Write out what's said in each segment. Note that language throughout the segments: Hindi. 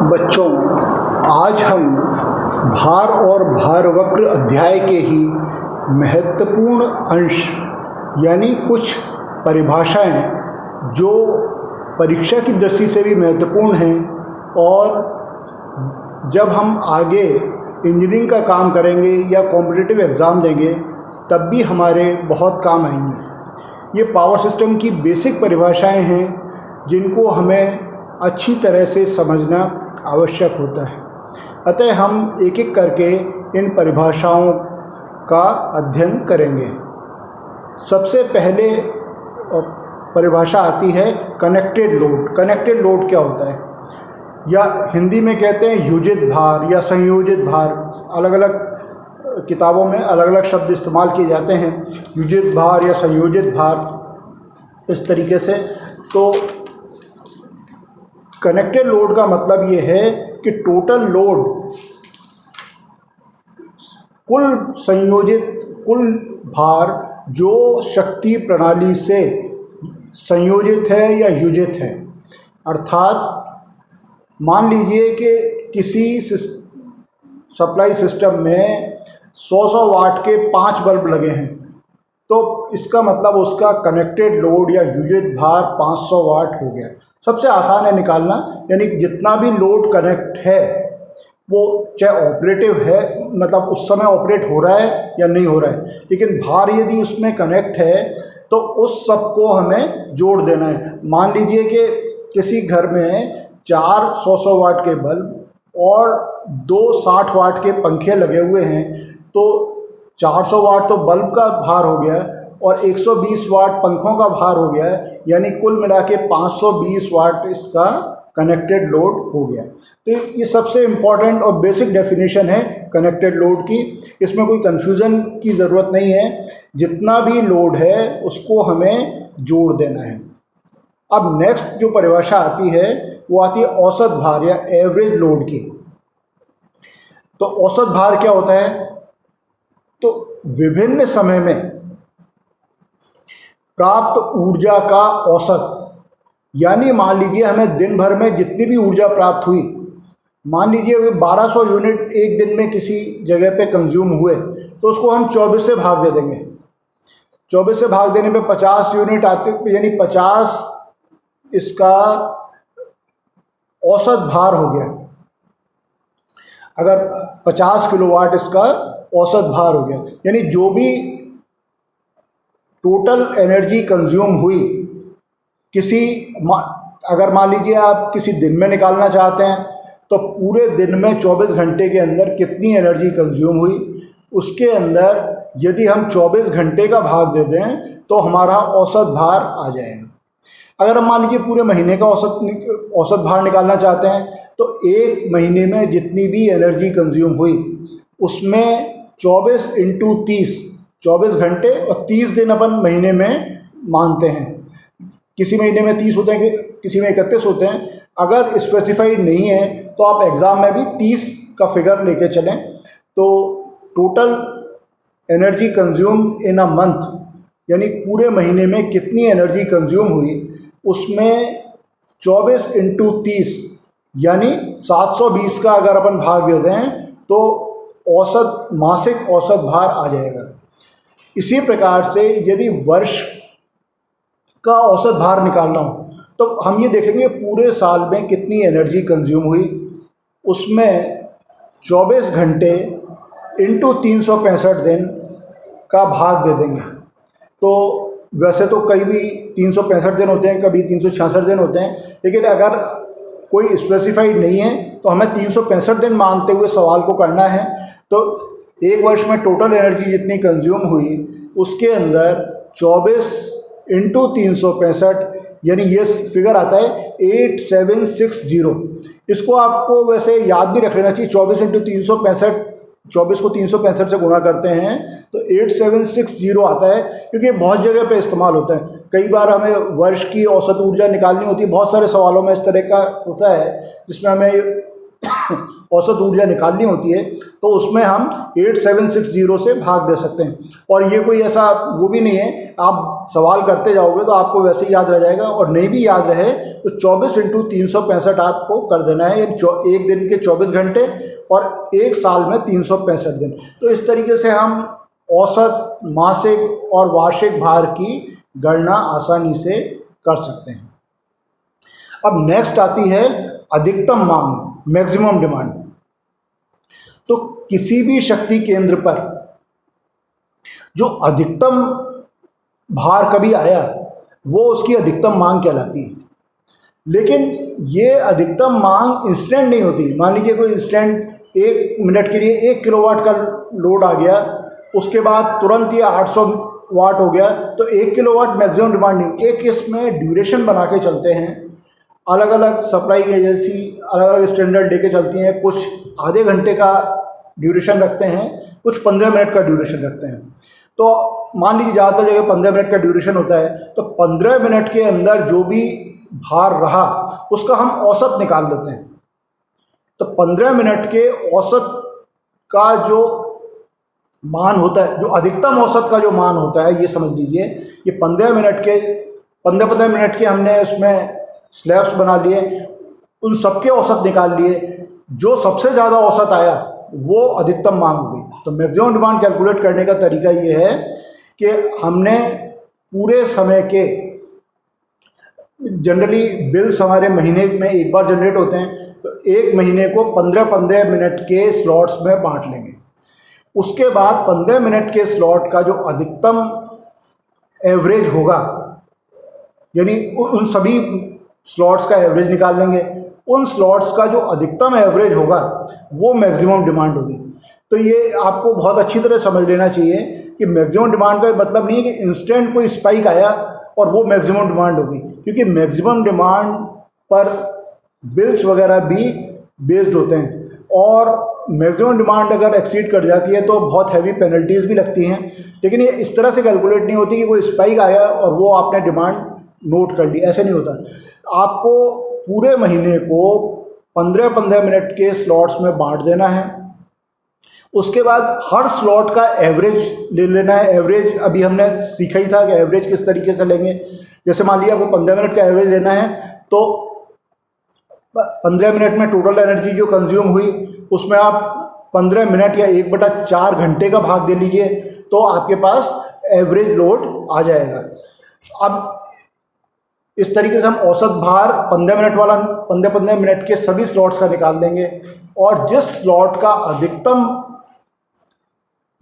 बच्चों, आज हम भार और भारवक्र अध्याय के ही महत्वपूर्ण अंश यानी कुछ परिभाषाएं जो परीक्षा की दृष्टि से भी महत्वपूर्ण हैं और जब हम आगे इंजीनियरिंग का काम करेंगे या कॉम्पिटिटिव एग्ज़ाम देंगे तब भी हमारे बहुत काम आएंगे। ये पावर सिस्टम की बेसिक परिभाषाएं हैं जिनको हमें अच्छी तरह से समझना आवश्यक होता है। अतः हम एक एक करके इन परिभाषाओं का अध्ययन करेंगे। सबसे पहले परिभाषा आती है कनेक्टेड लोड। कनेक्टेड लोड क्या होता है, या हिंदी में कहते हैं युजित भार या संयोजित भार। अलग अलग किताबों में अलग अलग शब्द इस्तेमाल किए जाते हैं, युजित भार या संयोजित भार, इस तरीके से। तो कनेक्टेड लोड का मतलब ये है कि टोटल लोड, कुल भार जो शक्ति प्रणाली से संयोजित है या युजित है। अर्थात मान लीजिए कि किसी सप्लाई सिस्टम में 100 वाट के 5 बल्ब लगे हैं, तो इसका मतलब उसका कनेक्टेड लोड या युजित भार 500 वाट हो गया। सबसे आसान है निकालना, यानी जितना भी लोड कनेक्ट है वो चाहे ऑपरेटिव है, मतलब उस समय ऑपरेट हो रहा है या नहीं हो रहा है, लेकिन भार यदि उसमें कनेक्ट है तो उस सब को हमें जोड़ देना है। मान लीजिए कि किसी घर में 4 100 वाट के बल्ब और 2 60 वाट के पंखे लगे हुए हैं, तो 400 वाट तो बल्ब का भार हो गया और 120 वाट पंखों का भार हो गया, यानी कुल मिला के 520 वाट इसका कनेक्टेड लोड हो गया। तो ये सबसे इम्पॉर्टेंट और बेसिक डेफिनेशन है कनेक्टेड लोड की। इसमें कोई कन्फ्यूज़न की ज़रूरत नहीं है। जितना भी लोड है उसको हमें जोड़ देना है। अब नेक्स्ट जो परिभाषा आती है वो आती है औसत भार या एवरेज लोड की। तो औसत भार क्या होता है, तो विभिन्न समय में प्राप्त ऊर्जा का औसत, यानी मान लीजिए हमें दिन भर में जितनी भी ऊर्जा प्राप्त हुई, मान लीजिए 1200 यूनिट एक दिन में किसी जगह पे कंज्यूम हुए, तो उसको हम 24 से भाग दे देंगे। 24 से भाग देने पे 50 यूनिट आते, यानी 50 इसका औसत भार हो गया। अगर 50 किलोवाट इसका औसत भार हो गया, यानी जो भी टोटल एनर्जी कंज्यूम हुई अगर मान लीजिए आप किसी दिन में निकालना चाहते हैं तो पूरे दिन में 24 घंटे के अंदर कितनी एनर्जी कंज्यूम हुई, उसके अंदर यदि हम 24 घंटे का भाग दे दें तो हमारा औसत भार आ जाएगा। अगर हम मान लीजिए पूरे महीने का औसत भार निकालना चाहते हैं तो एक महीने में जितनी भी एनर्जी कंज्यूम हुई उसमें 24 इंटू 30, 24 घंटे और 30 दिन अपन महीने में मानते हैं। किसी महीने में 30 होते हैं, किसी में 31 होते हैं। अगर स्पेसिफाइड नहीं है तो आप एग्ज़ाम में भी 30 का फिगर लेके चलें। तो total energy consume in a month, यानी पूरे महीने में कितनी एनर्जी कंज्यूम हुई, उसमें 24 इंटू 30 यानी 720 का अगर अपन भाग दे दें तो मासिक औसत भार आ जाएगा। इसी प्रकार से यदि वर्ष का औसत भार निकालना हो तो हम ये देखेंगे पूरे साल में कितनी एनर्जी कंज्यूम हुई, उसमें 24 घंटे इंटू 365 दिन का भाग दे देंगे। तो वैसे तो कई भी 365 दिन होते हैं, कभी 366 दिन होते हैं, लेकिन अगर कोई स्पेसिफाइड नहीं है तो हमें 365 दिन मानते हुए सवाल को करना है। तो एक वर्ष में टोटल एनर्जी जितनी कंज्यूम हुई उसके अंदर 24 इंटू 365, यानी ये फिगर आता है 8760। इसको आपको वैसे याद भी रख लेना चाहिए। 24 इंटू 365, 24 को 365 से गुणा करते हैं तो 8760 आता है, क्योंकि बहुत जगह पे इस्तेमाल होता है। कई बार हमें वर्ष की औसत ऊर्जा निकालनी होती है, बहुत सारे सवालों में इस तरह का होता है जिसमें हमें औसत ऊर्जा निकालनी होती है तो उसमें हम 8760 से भाग दे सकते हैं। और ये कोई ऐसा वो भी नहीं है, आप सवाल करते जाओगे तो आपको वैसे ही याद रह जाएगा, और नहीं भी याद रहे तो 24 इंटू 365 आपको कर देना है। एक दिन के 24 घंटे और एक साल में 365 दिन। तो इस तरीके से हम औसत, मासिक और वार्षिक भार की गणना आसानी से कर सकते हैं। अब नेक्स्ट आती है अधिकतम मांग, मैक्सिमम डिमांड। तो किसी भी शक्ति केंद्र पर जो अधिकतम भार कभी आया वो उसकी अधिकतम मांग कहलाती है। लेकिन ये अधिकतम मांग इंस्टेंट नहीं होती। मान लीजिए कोई इंस्टेंट 1 मिनट के लिए 1 किलोवाट का लोड आ गया, उसके बाद तुरंत ये 800 वाट हो गया, तो 1 किलोवाट मैक्सिमम डिमांड नहीं। एक इसमें ड्यूरेशन बना के चलते हैं, अलग अलग सप्लाई एजेंसी अलग अलग स्टैंडर्ड लेके चलती हैं। कुछ आधे घंटे का ड्यूरेशन रखते हैं, कुछ 15 मिनट का ड्यूरेशन रखते हैं। तो मान लीजिए ज़्यादातर जगह 15 मिनट का ड्यूरेशन होता है, तो 15 मिनट के अंदर जो भी भार रहा उसका हम औसत निकाल लेते हैं। तो 15 मिनट के औसत का जो मान होता है, जो अधिकतम औसत का जो मान होता है, ये समझ लीजिए ये 15 मिनट के हमने उसमें स्लैब्स बना लिए, उन सबके औसत निकाल लिए, जो सबसे ज़्यादा औसत आया वो अधिकतम मांग हो गई। तो मैक्सिमम डिमांड कैलकुलेट करने का तरीका ये है कि हमने पूरे समय के, जनरली बिल्स हमारे महीने में एक बार जनरेट होते हैं, तो एक महीने को 15-15 मिनट के स्लॉट्स में बांट लेंगे। उसके बाद 15 मिनट के स्लॉट का जो अधिकतम एवरेज होगा, यानी उन सभी स्लॉट्स का एवरेज निकाल लेंगे। उन स्लॉट्स का जो अधिकतम एवरेज होगा वो मैक्सिमम डिमांड होगी। तो ये आपको बहुत अच्छी तरह समझ लेना चाहिए कि मैक्सिमम डिमांड का मतलब नहीं है कि इंस्टेंट कोई स्पाइक आया और वो मैक्सिमम डिमांड होगी, क्योंकि मैक्सिमम डिमांड पर बिल्स वगैरह भी बेस्ड होते हैं, और मैक्सिमम डिमांड अगर एक्सीड कर जाती है तो बहुत हैवी पेनल्टीज़ भी लगती हैं। लेकिन ये इस तरह से कैलकुलेट नहीं होती कि कोई स्पाइक आया और वो आपने डिमांड नोट कर ली, ऐसे नहीं होता। आपको पूरे महीने को 15-15 मिनट के स्लॉट्स में बांट देना है। उसके बाद हर स्लॉट का एवरेज ले लेना है। एवरेज अभी हमने सीखा ही था कि एवरेज किस तरीके से लेंगे। जैसे मान लिया आपको 15 मिनट का एवरेज लेना है, तो 15 मिनट में टोटल एनर्जी जो कंज्यूम हुई उसमें आप 15 मिनट या 1/4 घंटे का भाग दे लीजिए, तो आपके पास एवरेज लोड आ जाएगा। अब इस तरीके से हम औसत भार 15 मिनट वाला 15-15 मिनट के सभी स्लॉट्स का निकाल देंगे, और जिस स्लॉट का अधिकतम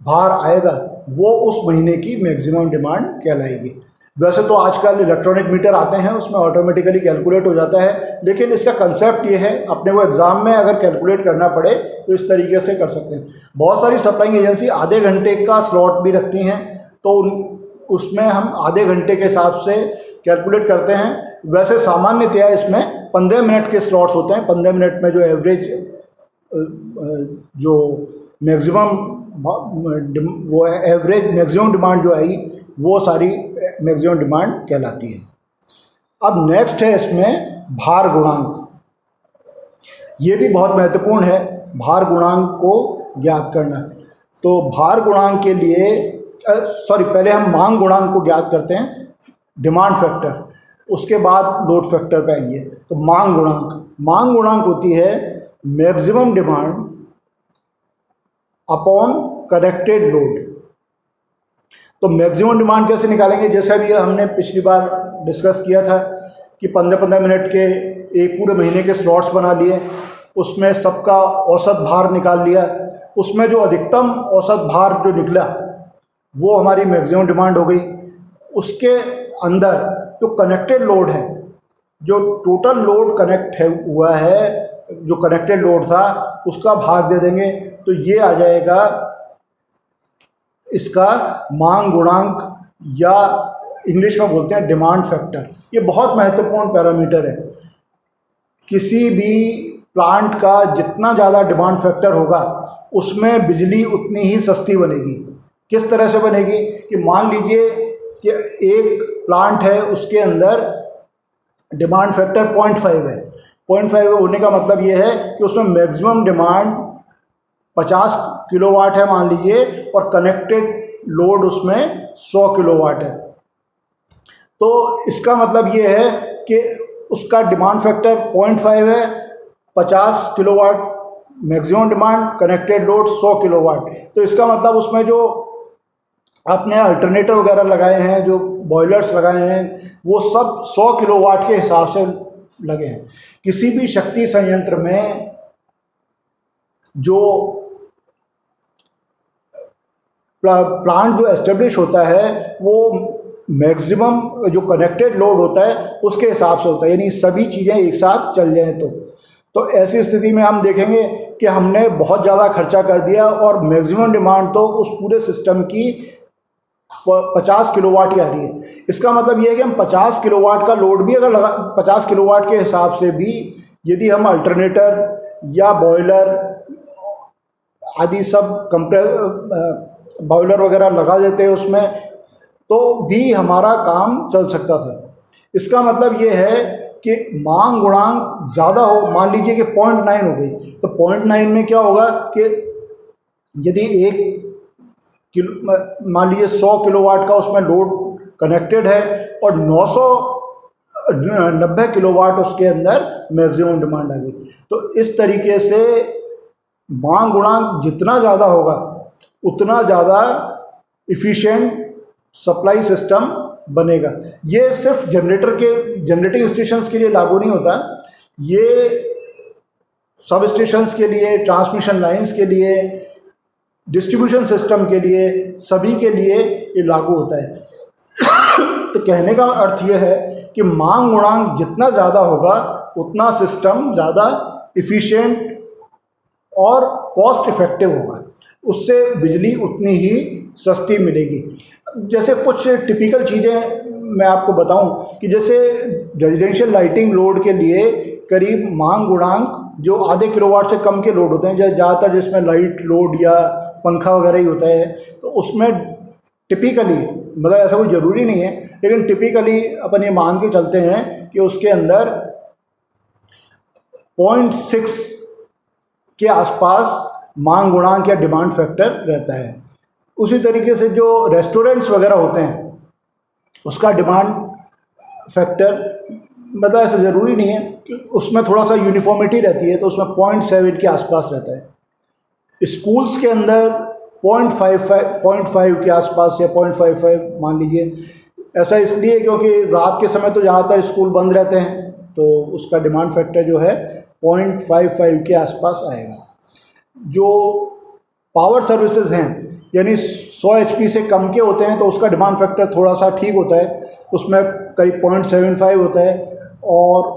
भार आएगा वो उस महीने की मैक्सिमम डिमांड कहलाएगी। वैसे तो आजकल इलेक्ट्रॉनिक मीटर आते हैं, उसमें ऑटोमेटिकली कैलकुलेट हो जाता है, लेकिन इसका कंसेप्ट ये है, अपने को एग्जाम में अगर कैलकुलेट करना पड़े तो इस तरीके से कर सकते हैं। बहुत सारी सप्लाइंग एजेंसी आधे घंटे का स्लॉट भी रखती हैं, तो उसमें हम आधे घंटे के हिसाब से कैलकुलेट करते हैं। वैसे सामान्यतया इसमें 15 मिनट के स्लॉट्स होते हैं। 15 मिनट में जो एवरेज जो मैक्सिमम वो एवरेज मैक्सिमम डिमांड जो आई वो सारी मैक्सिमम डिमांड कहलाती है। अब नेक्स्ट है इसमें भार गुणांक। ये भी बहुत महत्वपूर्ण है, भार गुणांक को ज्ञात करना। तो भार गुणांक के लिए पहले हम मांग गुणांक को ज्ञात करते हैं, डिमांड फैक्टर, उसके बाद लोड फैक्टर पे आएंगे। तो मांग गुणांक होती है maximum demand upon connected load. तो मैक्सिमम डिमांड कैसे निकालेंगे? जैसे अभी हमने पिछली बार डिस्कस किया था कि 15-15 मिनट के एक पूरे महीने के स्लॉट्स बना लिए, उसमें सबका औसत भार निकाल लिया, उसमें जो अधिकतम औसत भार जो निकला वो हमारी मैक्सिमम डिमांड हो गई। उसके अंदर जो कनेक्टेड लोड है, जो टोटल लोड कनेक्ट हुआ है, जो कनेक्टेड लोड था उसका भाग दे देंगे, तो ये आ जाएगा इसका मांग गुणांक, या इंग्लिश में बोलते हैं डिमांड फैक्टर। ये बहुत महत्वपूर्ण पैरामीटर है। किसी भी प्लांट का जितना ज़्यादा डिमांड फैक्टर होगा उसमें बिजली उतनी ही सस्ती बनेगी। किस तरह से बनेगी कि मान लीजिए कि एक प्लांट है, उसके अंदर डिमांड फैक्टर 0.5 है, 0.5 होने का मतलब ये है कि उसमें मैक्सिमम डिमांड 50 किलोवाट है मान लीजिए, और कनेक्टेड लोड उसमें 100 किलोवाट है। तो इसका मतलब ये है कि उसका डिमांड फैक्टर 0.5 है, 50 kilowatt maximum demand, connected load 100 kilowatt. तो इसका मतलब उसमें जो आपने अल्टरनेटर वगैरह लगाए हैं, जो बॉयलर्स लगाए हैं, वो सब 100 किलोवाट के हिसाब से लगे हैं। किसी भी शक्ति संयंत्र में जो प्लांट जो एस्टेब्लिश होता है वो मैक्सिमम जो कनेक्टेड लोड होता है उसके हिसाब से होता है, यानी सभी चीज़ें एक साथ चल जाएँ तो ऐसी स्थिति में हम देखेंगे कि हमने बहुत ज़्यादा खर्चा कर दिया और मैक्सिमम डिमांड तो उस पूरे सिस्टम की 50 किलोवाट ही आ रही है। इसका मतलब ये है कि हम 50 किलोवाट का लोड भी अगर 50 किलोवाट के हिसाब से भी यदि हम अल्टरनेटर या बॉयलर आदि सब बॉयलर वगैरह लगा देते हैं उसमें, तो भी हमारा काम चल सकता था। इसका मतलब ये है कि मांग गुणांक ज़्यादा हो, मान लीजिए कि 0.9 हो गई, तो 0.9 में क्या होगा कि यदि मान लीजिए 100 किलोवाट का उसमें लोड कनेक्टेड है और 990 किलोवाट उसके अंदर मैक्सिमम डिमांड आ गई, तो इस तरीके से मांग गुणांक जितना ज़्यादा होगा उतना ज़्यादा इफ़िशिएंट सप्लाई सिस्टम बनेगा। ये सिर्फ जनरेटिंग स्टेशंस के लिए लागू नहीं होता, ये सब स्टेशंस के लिए, ट्रांसमिशन लाइंस के लिए, डिस्ट्रीब्यूशन सिस्टम के लिए, सभी के लिए ये लागू होता है। तो कहने का अर्थ ये है कि मांग गुणांक जितना ज़्यादा होगा उतना सिस्टम ज़्यादा इफ़िशिएंट और कॉस्ट इफ़ेक्टिव होगा, उससे बिजली उतनी ही सस्ती मिलेगी। जैसे कुछ टिपिकल चीज़ें मैं आपको बताऊं कि जैसे रेजिडेंशियल लाइटिंग लोड के लिए करीब मांग गुणांक जो आधे किलोवाट से कम के लोड होते हैं, ज़्यादातर जिसमें लाइट लोड या पंखा वगैरह ही होता है, तो उसमें टिपिकली, मतलब ऐसा कोई ज़रूरी नहीं है, लेकिन टिपिकली अपन ये मान के चलते हैं कि उसके अंदर 0.6 के आसपास मांग गुणांक या डिमांड फैक्टर रहता है। उसी तरीके से जो रेस्टोरेंट्स वगैरह होते हैं उसका डिमांड फैक्टर, मतलब ऐसा ज़रूरी नहीं है कि उसमें थोड़ा सा यूनिफॉर्मिटी रहती है, तो उसमें 0.7 के आसपास रहता है। स्कूल्स के अंदर 0.5 के आसपास या 0.55 मान लीजिए। ऐसा इसलिए क्योंकि रात के समय तो ज़्यादातर स्कूल बंद रहते हैं, तो उसका डिमांड फैक्टर जो है 0.55 के आसपास आएगा। जो पावर सर्विसेज हैं, यानी 100 HP से कम के होते हैं, तो उसका डिमांड फैक्टर थोड़ा सा ठीक होता है, उसमें करीब 0.75 होता है। और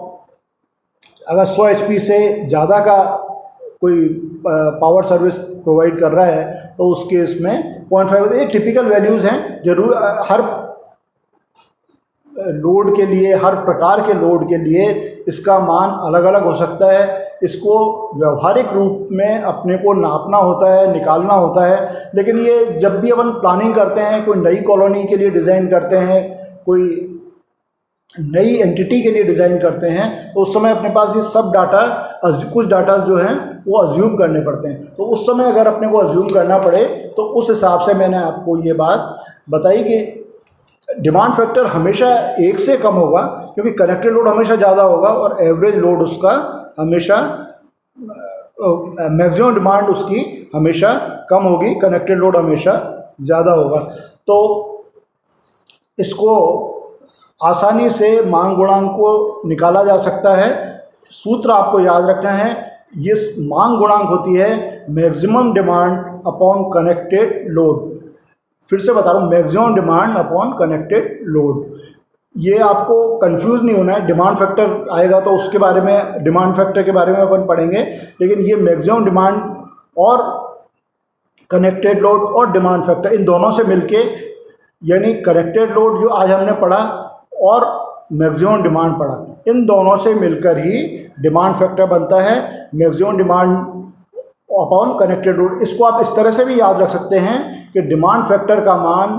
अगर 100 HP से ज़्यादा का कोई पावर सर्विस प्रोवाइड कर रहा है तो उस केस में 0.5। ये टिपिकल वैल्यूज़ हैं, जरूर हर लोड के लिए, हर प्रकार के लोड के लिए इसका मान अलग अलग हो सकता है। इसको व्यवहारिक रूप में अपने को नापना होता है, निकालना होता है। लेकिन ये जब भी अपन प्लानिंग करते हैं, कोई नई कॉलोनी के लिए डिज़ाइन करते हैं, कोई नई एंटिटी के लिए डिज़ाइन करते हैं, तो उस समय अपने पास ये सब डाटा, कुछ डाटा जो हैं वो अज्यूम करने पड़ते हैं। तो उस समय अगर अपने को अज्यूम करना पड़े तो उस हिसाब से मैंने आपको ये बात बताई कि डिमांड फैक्टर हमेशा 1 से कम होगा, क्योंकि कनेक्टेड लोड हमेशा ज़्यादा होगा और एवरेज लोड उसका हमेशा, मैक्सिमम डिमांड उसकी हमेशा कम होगी, कनेक्टेड लोड हमेशा ज़्यादा होगा। तो इसको आसानी से मांग गुणांक को निकाला जा सकता है। सूत्र आपको याद रखना है, ये मांग गुणांक होती है maximum demand upon connected load. फिर से बता रहा हूँ, maximum demand upon connected load. ये आपको कंफ्यूज नहीं होना है। डिमांड फैक्टर आएगा तो उसके बारे में, डिमांड फैक्टर के बारे में अपन पढ़ेंगे, लेकिन ये मैक्सिमम डिमांड और कनेक्टेड लोड और डिमांड फैक्टर, इन दोनों से मिलके, यानी कनेक्टेड लोड जो आज हमने पढ़ा और मैक्सिमम डिमांड पढ़ा, इन दोनों से मिलकर ही डिमांड फैक्टर बनता है, maximum demand upon connected load. इसको आप इस तरह से भी याद रख सकते हैं कि डिमांड फैक्टर का मान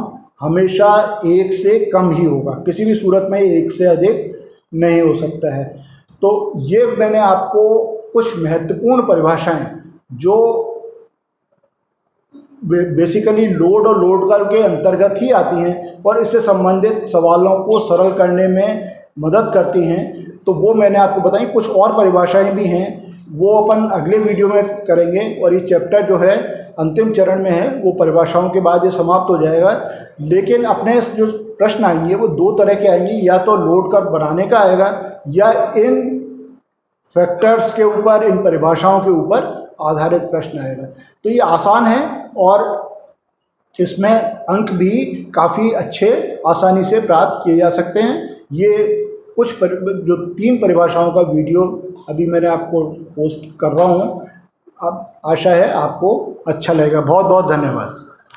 हमेशा 1 से कम ही होगा, किसी भी सूरत में 1 से अधिक नहीं हो सकता है। तो ये मैंने आपको कुछ महत्वपूर्ण परिभाषाएं जो बेसिकली लोड और लोड कर के अंतर्गत ही आती हैं और इससे संबंधित सवालों को सरल करने में मदद करती हैं, तो वो मैंने आपको बताई। कुछ और परिभाषाएं भी हैं, वो अपन अगले वीडियो में करेंगे। और ये चैप्टर जो है अंतिम चरण में है, वो परिभाषाओं के बाद ये समाप्त हो जाएगा। लेकिन अपने जो प्रश्न आएंगे वो दो तरह के आएंगे, या तो लोड कर्व बनाने का आएगा या इन फैक्टर्स के ऊपर, इन परिभाषाओं के ऊपर आधारित प्रश्न आएगा। तो ये आसान है और इसमें अंक भी काफ़ी अच्छे आसानी से प्राप्त किए जा सकते हैं। ये कुछ जो 3 परिभाषाओं का वीडियो अभी मैंने आपको पोस्ट कर रहा हूँ, अब आशा है आपको अच्छा लगेगा। बहुत बहुत धन्यवाद।